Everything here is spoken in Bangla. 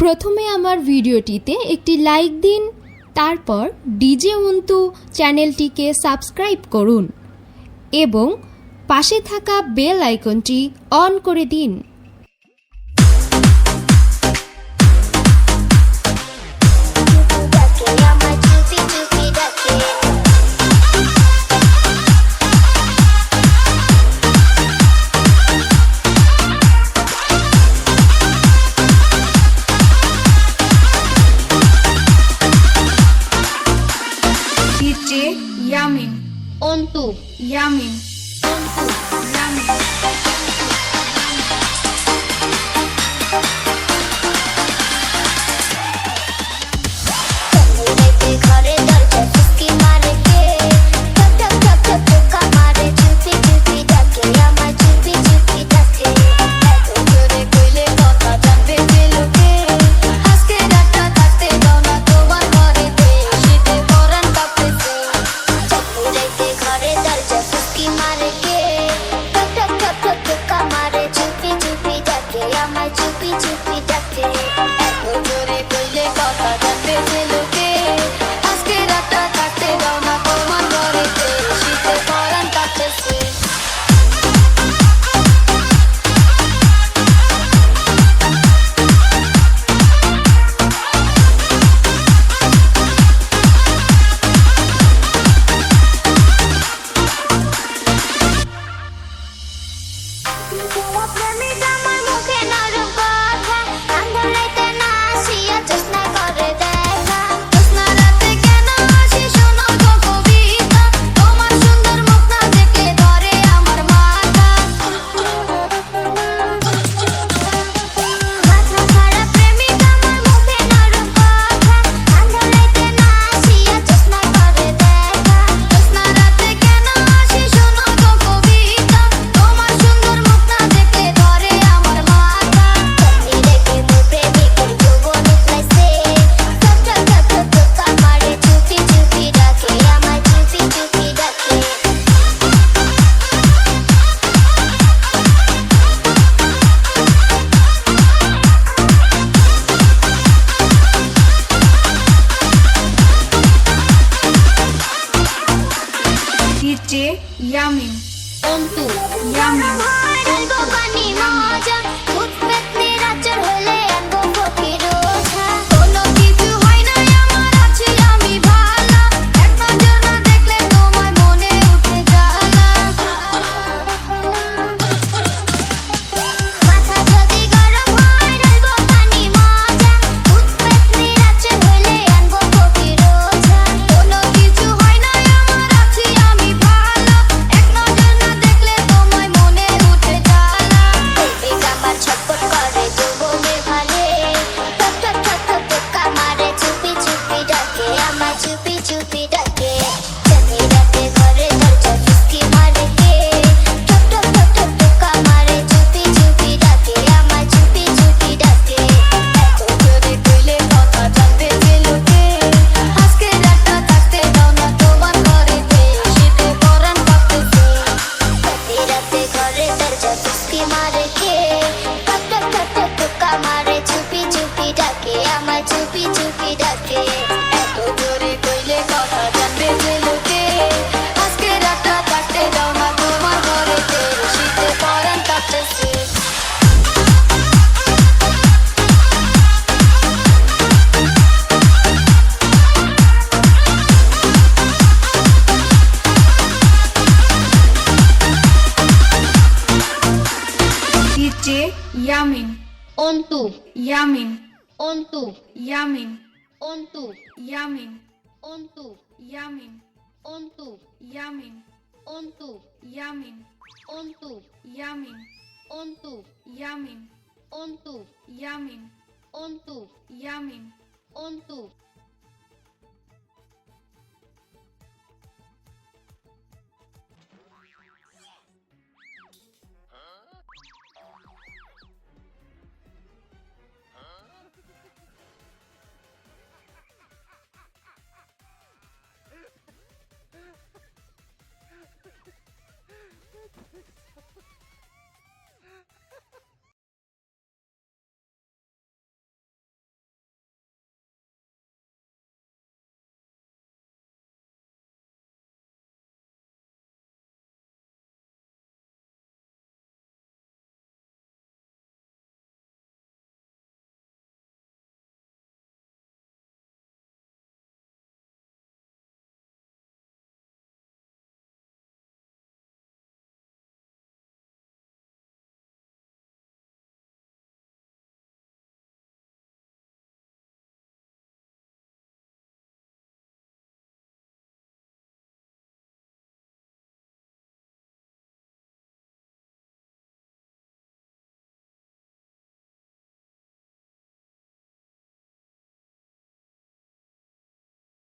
প্রথমে আমার ভিডিওটিতে একটি লাইক দিন, তারপর ডিজে অন্তু চ্যানেলটিকে সাবস্ক্রাইব করুন এবং পাশে থাকা বেল আইকনটি অন করে দিন। Yamin Ontu Yamin Yamin ঘরে দরজা চুপকি মারে কে ঠক ঠক ঠক ঠক ঠোকা মারে চুপি চুপি ডাকে আমার চুপি চুপি ডাকে এত জোরে কইলে কথা জানবে যে লোকে আজকে রাতটা থাকতে দাও না তোমার ঘরেতে শীতে পরান কাঁপতেছে চাকুরেতে ঘরে দরজা চুপকি মারে কে ঠক ঠক ঠক ঠক ঠোকা মারে চুপি চুপি ডাকে আমার চুপি চুপি ডাকে এত জোরে কইলে কথা জানবে যে লোকে আজকে রাতটা থাকতে দাও না তোমার ঘরেতে শীতে পরান কাঁপতেছে আমার মুখে নরম কথা আন্ধার রাতে না আসিয়া জ্যোৎস্না করে দেখা জ্যোৎস্না রাতে কেন আসি শোনো গো কবিতা তোমার সুন্দর মুখ না দেখলে ধরে আমার মাথা মাথা ছাড়া প্রেমিক আমার মুখে নরম কথা আন্ধার রাতে না আসিয়া জ্যোৎস্না করে দেখা জ্যোৎস্না রাতে কেন আসি শোনো গো কবিতা তোমার সুন্দর মুখ না দেখলে ধরে আমার মাথা চাকরি রেখে মোর প্রেমিকের যৌবন উতলাইছে ঠক ঠক ঠক ঠক ঠোকা মারে চুপি চুপি ডাকে আমার চুপি চুপি ডাকে DJ Yamin অন্তু Yamin আনবো পানি মজা ভূত পেতনির আচর হলে আনবো ফকির ওঝা কোনো কিছু হয় না আমার আছি আমি ভালো এক নজর না দেখলে তোমার মনে উঠে জ্বালা মাথা যদি গরম হয় ঢালবো পানি মজা ভূত পেতনির আচর হলে আনবো ফকির ওঝা কোনো কিছু হয় না আমার আছি আমি ভালো এক নজর না দেখলে তোমার মনে উঠে জ্বালা প্রেমিক আমার ছটফট করে যৌবনের ভালে ঠক ঠক ঠক ঠক ঠোকা মারে চুপি চুপি ডাকে আমার চুপি চুপি ডাকে চাঁদনি রাতে ঘরে দরজা চুপকি মারে কে ঠক ঠক ঠক ঠক ঠোকা মারে চুপি চুপি ডাকে আমার চুপি চুপি ডাকে এত জোরে কইলে কথা জানবে যে লোকে আজকে রাতটা থাকতে দাও না তোমার ঘরেতে শীতে পরান কাঁপতেছে চাঁদনি রাতে ঘরে দরজা চুপকি মারে কে ঠক ঠক ঠক ঠক ঠোকা মারে চুপি চুপি ডাকে আমার চুপি চুপি ডাকে এত জোরে কইলে কথা জানবে যে লোকে আজকে রাতটা থাকতে দাও না তোমার ঘরেতে শীতে পরান কাঁপতেছে DJ Yamin Antu Yamin Antu Yamin Antu Yamin Antu Yamin Antu Yamin Antu Yamin Antu Yamin Antu Yamin Antu Yamin Antu Yamin Antu